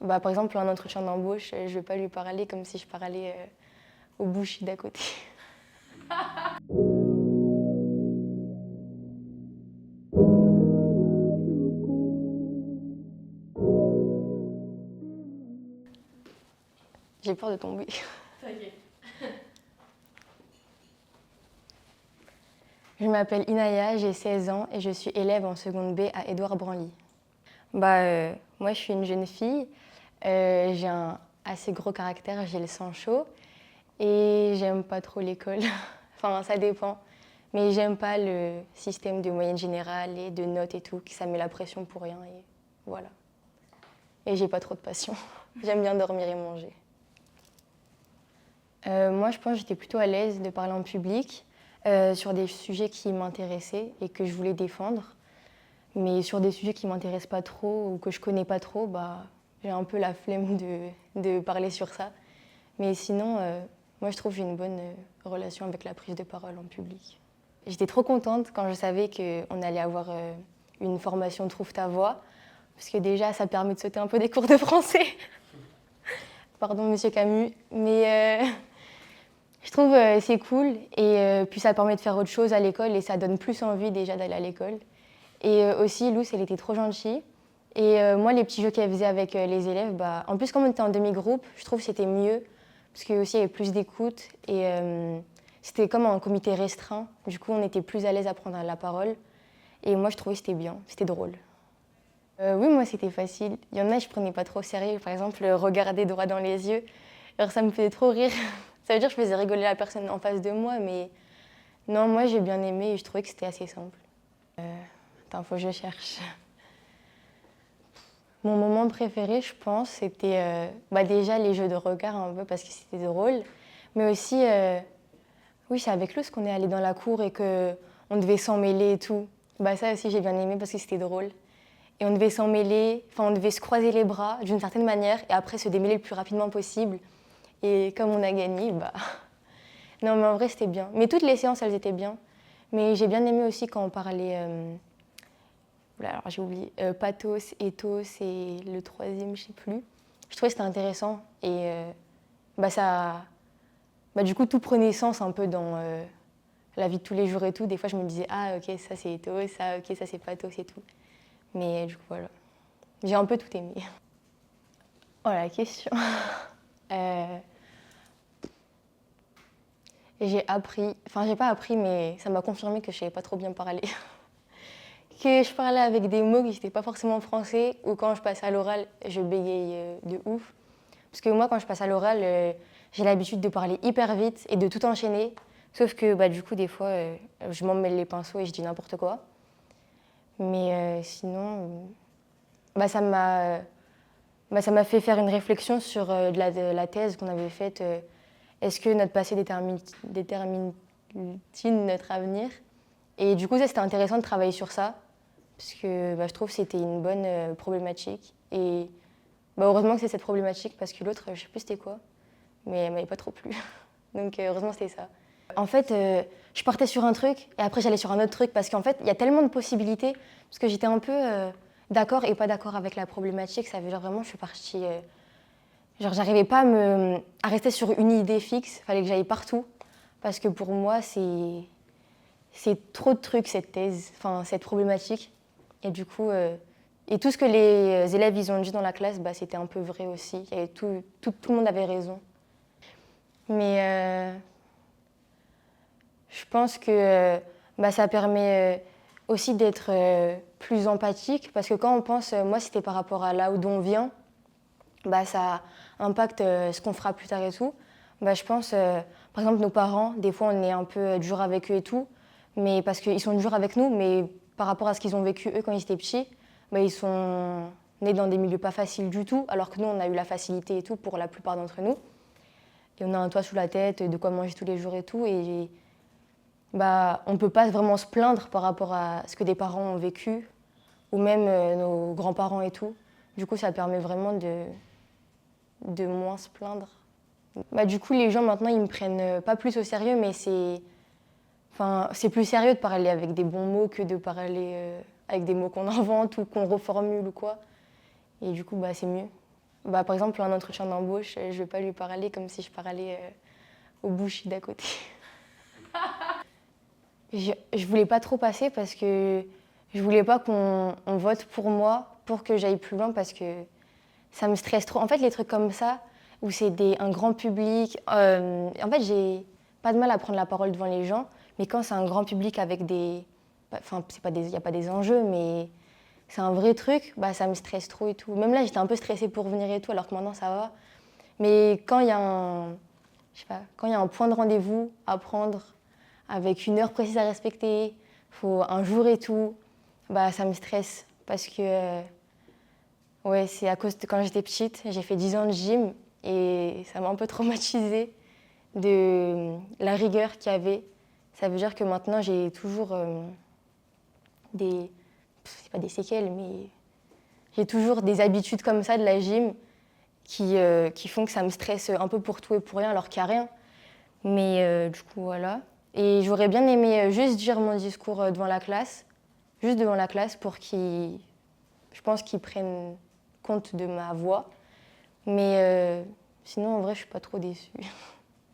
Bah, par exemple, un entretien d'embauche, je vais pas lui parler comme si je parlais au boucher d'à côté. J'ai peur de tomber. T'inquiète. Je m'appelle Inaya, j'ai 16 ans et je suis élève en seconde B à Édouard Branly. Moi, je suis une jeune fille. J'ai un assez gros caractère, j'ai le sang chaud et j'aime pas trop l'école. Enfin, ça dépend. Mais j'aime pas le système de moyenne générale et de notes et tout, qui ça met la pression pour rien et voilà. Et j'ai pas trop de passion. J'aime bien dormir et manger. Moi, je pense que j'étais plutôt à l'aise de parler en public sur des sujets qui m'intéressaient et que je voulais défendre. Mais sur des sujets qui ne m'intéressent pas trop ou que je ne connais pas trop, j'ai un peu la flemme de parler sur ça. Mais sinon, moi, je trouve que j'ai une bonne relation avec la prise de parole en public. J'étais trop contente quand je savais qu'on allait avoir une formation Trouve ta voix, parce que déjà, ça permet de sauter un peu des cours de français. Pardon, monsieur Camus. Mais je trouve que c'est cool et puis ça permet de faire autre chose à l'école et ça donne plus envie déjà d'aller à l'école. Et aussi, Luce, elle était trop gentille. Et moi, les petits jeux qu'elle faisait avec les élèves, en plus, comme on était en demi-groupe, je trouve que c'était mieux, parce qu'il y avait plus d'écoute. Et c'était comme un comité restreint. Du coup, on était plus à l'aise à prendre la parole. Et moi, je trouvais que c'était bien, c'était drôle. Oui, moi, c'était facile. Il y en a, je prenais pas trop au sérieux. Par exemple, regarder droit dans les yeux. Alors, ça me faisait trop rire. Ça veut dire que je faisais rigoler la personne en face de moi, mais non, moi, j'ai bien aimé et je trouvais que c'était assez simple. Attends, faut que je cherche. Mon moment préféré, je pense, c'était déjà les jeux de regard un peu parce que c'était drôle, mais aussi, oui, c'est avec Luz qu'on est allé dans la cour et qu'on devait s'en mêler et tout. Ça aussi, j'ai bien aimé parce que c'était drôle. Et on devait s'en mêler, enfin, on devait se croiser les bras d'une certaine manière et après se démêler le plus rapidement possible. Et comme on a gagné, non, mais en vrai, c'était bien. Mais toutes les séances, elles étaient bien. Mais j'ai bien aimé aussi quand on parlait. Alors j'ai oublié, pathos, ethos et le troisième, je sais plus. Je trouvais que c'était intéressant et du coup tout prenait sens un peu dans la vie de tous les jours et tout. Des fois je me disais ah ok ça c'est ethos, ça ok ça c'est pathos et tout. Mais du coup voilà, j'ai un peu tout aimé. Oh la question. J'ai appris, enfin j'ai pas appris mais ça m'a confirmé que je savais pas trop bien parler. Que je parlais avec des mots qui n'étaient pas forcément français, ou quand je passe à l'oral, je bégaye de ouf. Parce que moi, quand je passe à l'oral, j'ai l'habitude de parler hyper vite et de tout enchaîner. Sauf que du coup, des fois, je m'en mêle les pinceaux et je dis n'importe quoi. Mais sinon, ça m'a fait faire une réflexion sur de la thèse qu'on avait faite. Est-ce que notre passé détermine-t-il notre avenir? Et du coup, ça, c'était intéressant de travailler sur ça. Parce que je trouve que c'était une bonne problématique. Et heureusement que c'est cette problématique, parce que l'autre, je sais plus c'était quoi, mais elle m'avait pas trop plu. Donc heureusement c'était ça. En fait, je partais sur un truc, et après j'allais sur un autre truc, parce qu'en fait, il y a tellement de possibilités, parce que j'étais un peu d'accord et pas d'accord avec la problématique. Ça veut dire vraiment, je suis partie... j'arrivais pas à rester sur une idée fixe, il fallait que j'aille partout, parce que pour moi, c'est trop de trucs, cette thèse, enfin, cette problématique. Et du coup, et tout ce que les élèves ils ont dit dans la classe, c'était un peu vrai aussi. Il y avait tout le monde avait raison. Mais je pense que ça permet aussi d'être plus empathique. Parce que quand on pense, moi c'était par rapport à là d'où on vient, ça impacte ce qu'on fera plus tard et tout. Je pense, par exemple, nos parents, des fois on est un peu dur avec eux et tout, mais parce qu'ils sont durs avec nous, mais par rapport à ce qu'ils ont vécu eux quand ils étaient petits, ils sont nés dans des milieux pas faciles du tout, alors que nous on a eu la facilité et tout pour la plupart d'entre nous. Et on a un toit sous la tête, de quoi manger tous les jours et tout, et on peut pas vraiment se plaindre par rapport à ce que des parents ont vécu, ou même nos grands-parents et tout. Du coup ça permet vraiment de moins se plaindre. Du coup, les gens maintenant, ils me prennent pas plus au sérieux, mais c'est plus sérieux de parler avec des bons mots que de parler avec des mots qu'on invente ou qu'on reformule ou quoi. Et du coup, c'est mieux. Bah, par exemple, un entretien d'embauche, je ne vais pas lui parler comme si je parlais au boucher d'à côté. Je voulais pas trop passer parce que je voulais pas qu'on vote pour moi pour que j'aille plus loin parce que ça me stresse trop. En fait, les trucs comme ça, où c'est un grand public, en fait, j'ai pas de mal à prendre la parole devant les gens, mais quand c'est un grand public avec des... Enfin, il n'y a pas des enjeux, mais c'est un vrai truc, bah, ça me stresse trop et tout. Même là, j'étais un peu stressée pour venir et tout, alors que maintenant, ça va. Mais quand il y a je sais pas, quand il y a un point de rendez-vous à prendre, avec une heure précise à respecter, faut un jour et tout, bah, ça me stresse. Parce que, ouais, c'est à cause de quand j'étais petite, j'ai fait 10 ans de gym et ça m'a un peu traumatisée de la rigueur qu'il y avait. Ça veut dire que maintenant, j'ai toujours des... C'est pas des séquelles, mais j'ai toujours des habitudes comme ça de la gym qui font que ça me stresse un peu pour tout et pour rien, alors qu'il n'y a rien. Mais du coup, voilà. Et j'aurais bien aimé juste dire mon discours devant la classe, juste devant la classe pour je pense qu'ils prennent compte de ma voix. Mais sinon, en vrai, je suis pas trop déçue.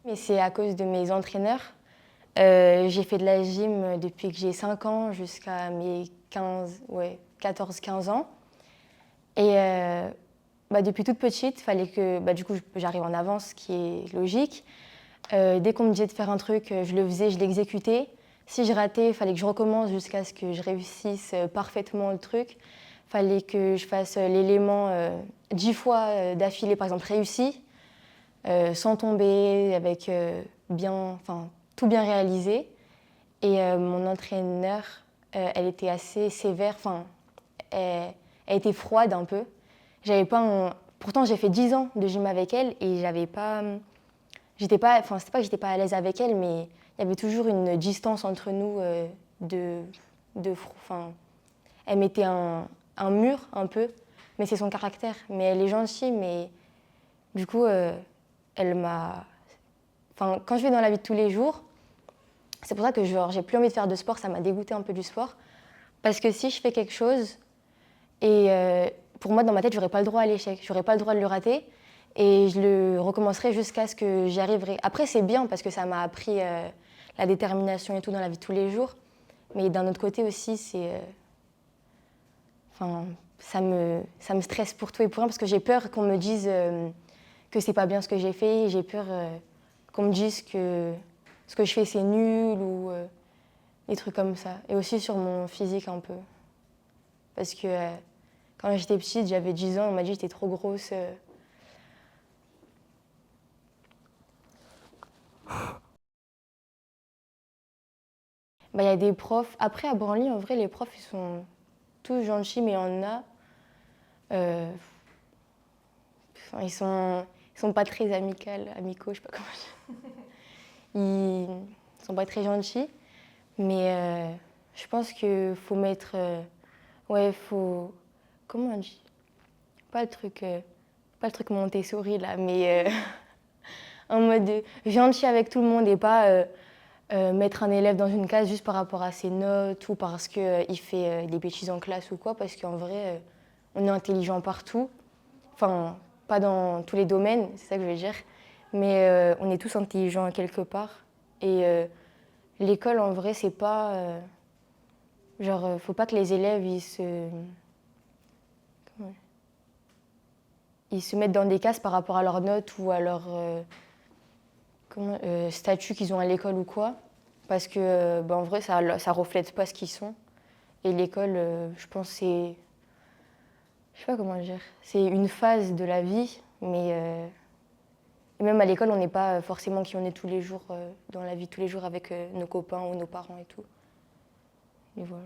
Mais c'est à cause de mes entraîneurs. J'ai fait de la gym depuis que j'ai 5 ans jusqu'à mes 14-15 ans. Et bah, depuis toute petite, il fallait que du coup, j'arrive en avance, ce qui est logique. Dès qu'on me disait de faire un truc, je le faisais, je l'exécutais. Si je ratais, il fallait que je recommence jusqu'à ce que je réussisse parfaitement le truc. Il fallait que je fasse l'élément 10 fois d'affilée, par exemple, réussi, sans tomber, avec tout bien réalisé. Et mon entraîneur, elle était assez sévère, elle était froide un peu. Pourtant, j'ai fait 10 ans de gym avec elle et j'avais pas... C'était pas que j'étais pas à l'aise avec elle, mais il y avait toujours une distance entre nous elle mettait un mur un peu, mais c'est son caractère. Mais elle est gentille, mais du coup, elle m'a... Enfin, quand je vais dans la vie de tous les jours, c'est pour ça que j'ai plus envie de faire de sport, ça m'a dégoûté un peu du sport. Parce que si je fais quelque chose, et pour moi, dans ma tête, j'aurais pas le droit à l'échec, j'aurais pas le droit de le rater. Et je le recommencerai jusqu'à ce que j'y arriverai. Après, c'est bien parce que ça m'a appris la détermination et tout dans la vie de tous les jours. Mais d'un autre côté aussi, ça me stresse pour tout et pour rien parce que j'ai peur qu'on me dise que c'est pas bien ce que j'ai fait. J'ai peur qu'on me dise que ce que je fais c'est nul ou des trucs comme ça. Et aussi sur mon physique un peu. Parce que quand j'étais petite, j'avais 10 ans, on m'a dit que j'étais trop grosse. Bah, y a des profs. Après, à Branly, en vrai, les profs, ils sont tous gentils, mais il y en a. euh, ils sont pas très amicaux, je sais pas comment dire. Ils sont pas très gentils, mais je pense qu'il faut mettre. Ouais, faut. Comment on dit? Pas pas le truc Montessori là, mais en mode gentil avec tout le monde et pas mettre un élève dans une case juste par rapport à ses notes ou parce qu'il fait des bêtises en classe ou quoi, parce qu'en vrai, on est intelligent partout. Enfin, pas dans tous les domaines, c'est ça que je veux dire, mais on est tous intelligents quelque part. Et l'école, en vrai, c'est pas... faut pas que les élèves, ils se mettent dans des cases par rapport à leurs notes ou à leur statut qu'ils ont à l'école ou quoi. Parce que, en vrai, ça reflète pas ce qu'ils sont. Et l'école, je pense, c'est... Je sais pas comment dire. C'est une phase de la vie, mais... et même à l'école, on n'est pas forcément qui on est tous les jours, dans la vie de tous les jours avec nos copains ou nos parents et tout. Et voilà.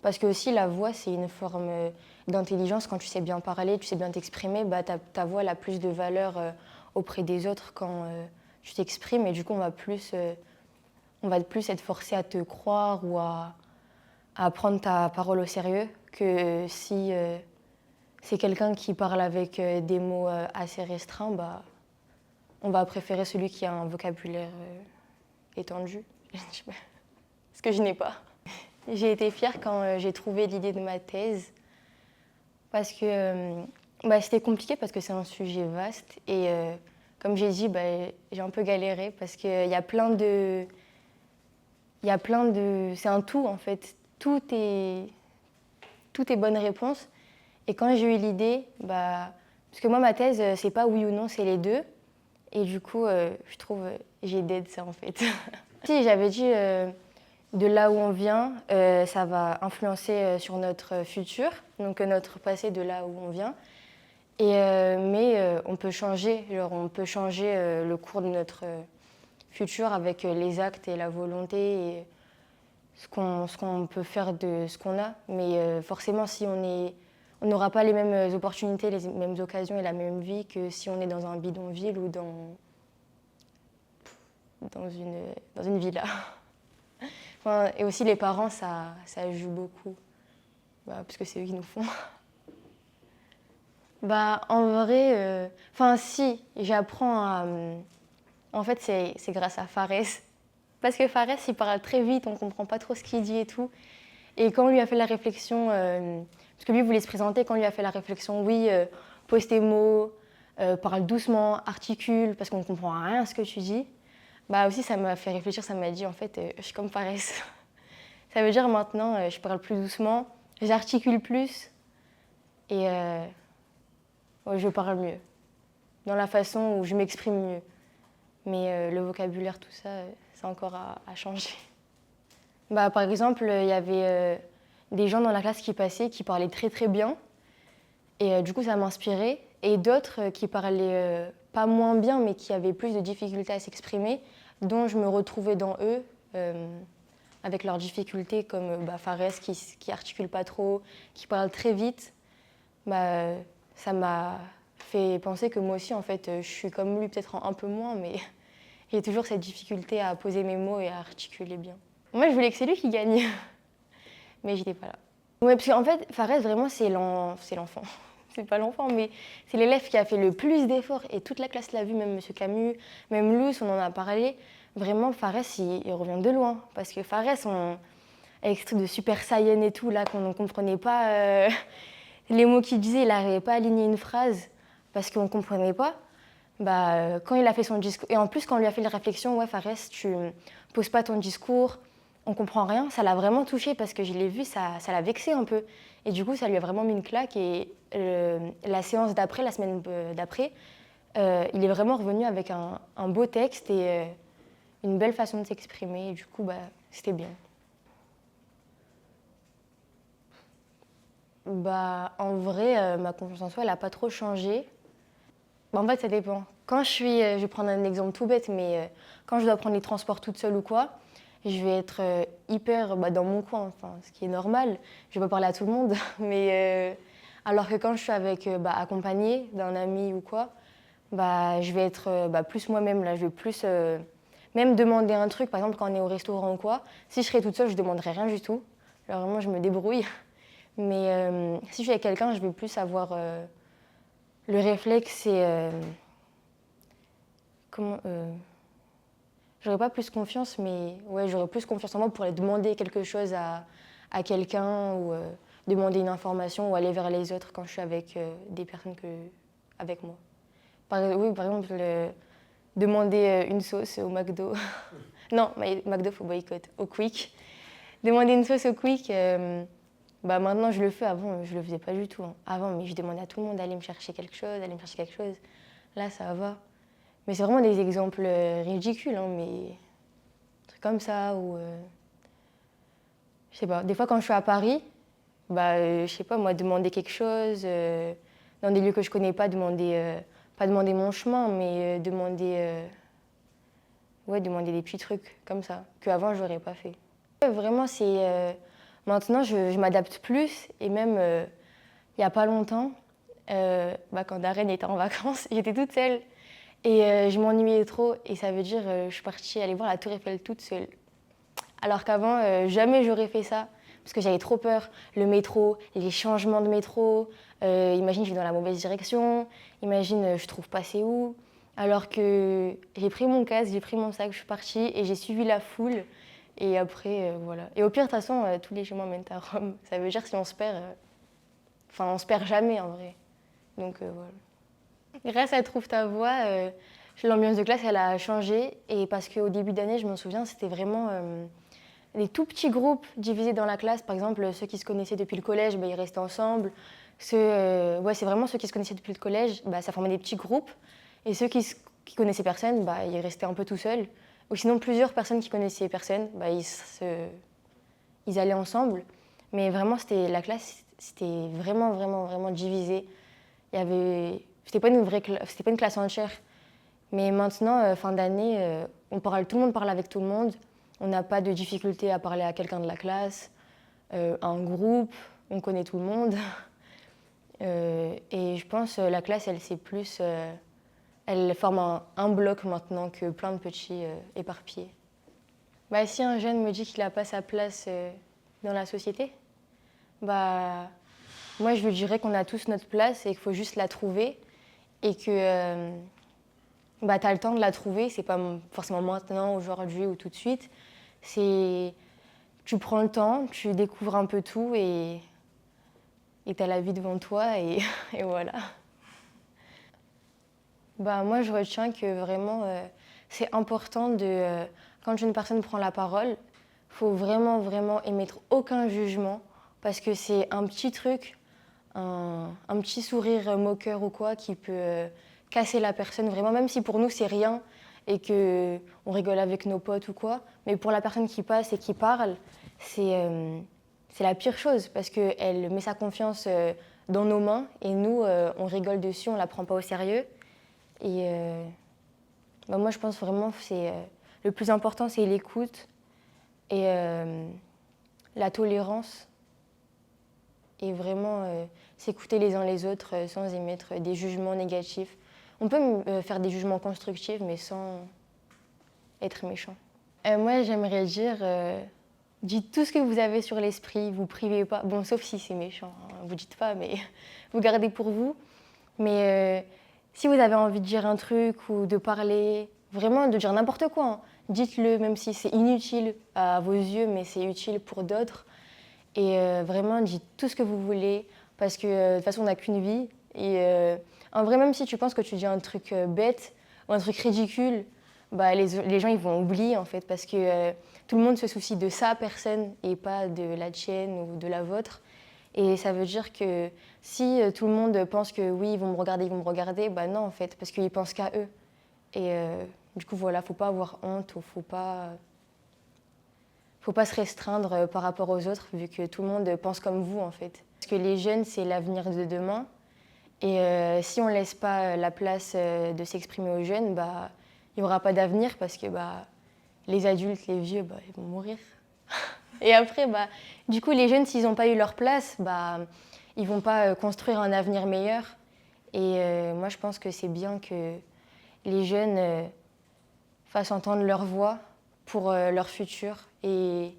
Parce que aussi, la voix, c'est une forme d'intelligence. Quand tu sais bien parler, tu sais bien t'exprimer, bah, ta voix elle a plus de valeur auprès des autres quand tu t'exprimes. Et du coup, on va plus être forcé à te croire ou à prendre ta parole au sérieux que si c'est quelqu'un qui parle avec des mots assez restreints, bah, on va préférer celui qui a un vocabulaire étendu. Ce que je n'ai pas. J'ai été fière quand j'ai trouvé l'idée de ma thèse parce que C'était compliqué parce que c'est un sujet vaste et comme j'ai dit, j'ai un peu galéré parce qu'il y a plein de... C'est un tout en fait. Tout est bonne réponse. Et quand j'ai eu l'idée, parce que moi ma thèse, c'est pas oui ou non, c'est les deux. Et du coup, je trouve, j'ai dead ça en fait. Si j'avais dit de là où on vient, ça va influencer sur notre futur, donc notre passé de là où on vient. Mais on peut changer, on peut changer le cours de notre futur avec les actes et la volonté et ce qu'on peut faire de ce qu'on a. Mais forcément, si on n'aura pas les mêmes opportunités, les mêmes occasions et la même vie que si on est dans un bidonville ou dans une villa. Enfin, et aussi les parents, ça joue beaucoup, parce que c'est eux qui nous font. En vrai, si, j'apprends à... En fait, c'est grâce à Fares. Parce que Fares, il parle très vite, on ne comprend pas trop ce qu'il dit et tout. Et quand on lui a fait la réflexion, parce que lui voulait se présenter, quand on lui a fait la réflexion, oui, pose tes mots, parle doucement, articule, parce qu'on ne comprend rien à ce que tu dis. Aussi, ça m'a fait réfléchir, ça m'a dit, en fait, je suis comme Fares. Ça veut dire maintenant, je parle plus doucement, j'articule plus et je parle mieux, dans la façon où je m'exprime mieux. Mais le vocabulaire, tout ça, c'est encore à changer. Par exemple, il y avait des gens dans la classe qui passaient, qui parlaient très très bien. Et du coup, ça m'inspirait. Et d'autres qui parlaient pas moins bien, mais qui avaient plus de difficultés à s'exprimer, dont je me retrouvais dans eux, avec leurs difficultés, comme Fares qui articule pas trop, qui parle très vite. Ça m'a fait penser que moi aussi, en fait, je suis comme lui, peut-être un peu moins, mais j'ai toujours cette difficulté à poser mes mots et à articuler bien. Moi, je voulais que c'est lui qui gagne, mais j'étais pas là. Ouais, parce qu'en fait, Fares, vraiment, c'est l'enfant. C'est pas l'enfant, mais c'est l'élève qui a fait le plus d'efforts, et toute la classe l'a vu, même M. Camus, même Luce, on en a parlé. Vraiment, Fares, il revient de loin, parce que Fares, avec ce truc de Super Saiyan et tout, là, qu'on ne comprenait pas les mots qu'il disait, il n'arrivait pas à aligner une phrase, parce qu'on ne comprenait pas. Quand il a fait son discours, et en plus quand on lui a fait la réflexion, ouais Fares, tu poses pas ton discours, on comprend rien, ça l'a vraiment touché parce que je l'ai vu, ça l'a vexé un peu. Et du coup, ça lui a vraiment mis une claque et la séance d'après, la semaine d'après, il est vraiment revenu avec un beau texte et une belle façon de s'exprimer. Et du coup, c'était bien. En vrai, ma confiance en soi, elle n'a pas trop changé. En fait, ça dépend. Je vais prendre un exemple tout bête, mais quand je dois prendre les transports toute seule ou quoi, je vais être hyper dans mon coin, ce qui est normal. Je vais pas parler à tout le monde, mais alors que quand je suis accompagnée d'un ami ou quoi, je vais être plus moi-même. Là, je vais plus même demander un truc, par exemple quand on est au restaurant ou quoi. Si je serais toute seule, je demanderais rien du tout. Alors vraiment, je me débrouille. Mais si je suis avec quelqu'un, je vais plus avoir le réflexe, c'est j'aurais pas plus confiance, mais ouais, j'aurais plus confiance en moi pour aller demander quelque chose à quelqu'un ou demander une information ou aller vers les autres quand je suis avec des personnes avec moi. Par exemple, demander une sauce au McDo. Non, McDo, faut boycott. Au Quick. Demander une sauce au Quick, maintenant je le fais. Avant, je le faisais pas du tout. Avant, mais je demandais à tout le monde d'aller me chercher quelque chose, d'aller me chercher quelque chose. Là, ça va. Mais c'est vraiment des exemples ridicules, mais des trucs comme ça, ou je sais pas, des fois quand je suis à Paris, je sais pas, moi, demander quelque chose, dans des lieux que je connais pas, pas demander mon chemin, mais demander des petits trucs comme ça, qu'avant, je n'aurais pas fait. Vraiment, maintenant, je m'adapte plus, et même, il y a pas longtemps, quand Darren était en vacances, j'étais toute seule. Et je m'ennuyais trop, et ça veut dire je suis partie aller voir la Tour Eiffel toute seule. Alors qu'avant, jamais j'aurais fait ça, parce que j'avais trop peur. Le métro, les changements de métro, imagine je vais dans la mauvaise direction, imagine je trouve pas c'est où. Alors que j'ai pris mon casque, j'ai pris mon sac, je suis partie et j'ai suivi la foule. Et après, voilà. Et au pire, de toute façon, tous les chemins mènent à Rome. Ça veut dire si on se perd, on se perd jamais en vrai. Donc voilà. Grâce à Trouve ta voix, l'ambiance de classe, elle a changé. Et parce qu'au début d'année, je m'en souviens, c'était vraiment des tout petits groupes divisés dans la classe. Par exemple, ceux qui se connaissaient depuis le collège, bah, ils restaient ensemble. Ouais, c'est vraiment ceux qui se connaissaient depuis le collège, bah, ça formait des petits groupes. Et ceux qui connaissaient personne, bah, ils restaient un peu tout seuls. Ou sinon, plusieurs personnes qui connaissaient personne, bah, ils allaient ensemble. Mais vraiment, la classe, c'était vraiment, vraiment, vraiment divisé. C'était pas une classe entière. Mais maintenant, fin d'année, tout le monde parle avec tout le monde. On n'a pas de difficulté à parler à quelqu'un de la classe, un groupe, on connaît tout le monde. Et je pense la classe, elle forme un bloc maintenant que plein de petits éparpillés. Bah, si un jeune me dit qu'il n'a pas sa place dans la société, bah, moi je lui dirais qu'on a tous notre place et qu'il faut juste la trouver et que bah, tu as le temps de la trouver, c'est pas forcément maintenant, aujourd'hui ou tout de suite. Tu prends le temps, tu découvres un peu tout et tu as la vie devant toi et voilà. Bah, moi, je retiens que vraiment, c'est important quand une personne prend la parole, il faut vraiment, vraiment émettre aucun jugement parce que c'est un petit truc, un petit sourire moqueur ou quoi qui peut casser la personne, vraiment, même si pour nous, c'est rien et qu'on rigole avec nos potes ou quoi, mais pour la personne qui passe et qui parle, c'est la pire chose parce qu'elle met sa confiance dans nos mains et nous, on rigole dessus, on ne la prend pas au sérieux. Et bah moi, je pense vraiment que le plus important, c'est l'écoute et la tolérance. Et vraiment s'écouter les uns les autres sans émettre des jugements négatifs. On peut faire des jugements constructifs, mais sans être méchant. Moi, j'aimerais dire, dites tout ce que vous avez sur l'esprit, vous privez pas. Bon, sauf si c'est méchant, hein, vous dites pas, mais vous gardez pour vous. Mais si vous avez envie de dire un truc ou de parler, vraiment de dire n'importe quoi, hein, dites-le, même si c'est inutile à vos yeux, mais c'est utile pour d'autres. Et vraiment, dites tout ce que vous voulez, parce que de toute façon, on n'a qu'une vie. Et en vrai, même si tu penses que tu dis un truc bête ou un truc ridicule, bah, les gens ils vont oublier en fait, parce que tout le monde se soucie de sa personne et pas de la tienne ou de la vôtre. Et ça veut dire que si tout le monde pense que oui, ils vont me regarder, bah non en fait, parce qu'ils pensent qu'à eux. Et du coup, voilà, faut pas avoir honte ou faut pas se restreindre par rapport aux autres, vu que tout le monde pense comme vous en fait. Parce que les jeunes, c'est l'avenir de demain. Et si on laisse pas la place de s'exprimer aux jeunes, bah, il n'y aura pas d'avenir parce que bah, les adultes, les vieux, bah, ils vont mourir. Et après, bah, du coup, les jeunes, s'ils n'ont pas eu leur place, bah, ils ne vont pas construire un avenir meilleur. Et moi, je pense que c'est bien que les jeunes fassent entendre leur voix pour leur futur et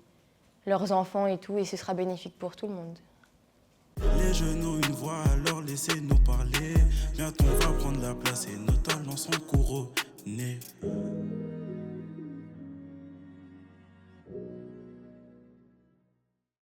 leurs enfants et tout, et ce sera bénéfique pour tout le monde. Les jeunes ont une voix, alors laissez-nous parler. Bientôt on va prendre la place et nos talents sont couronnés.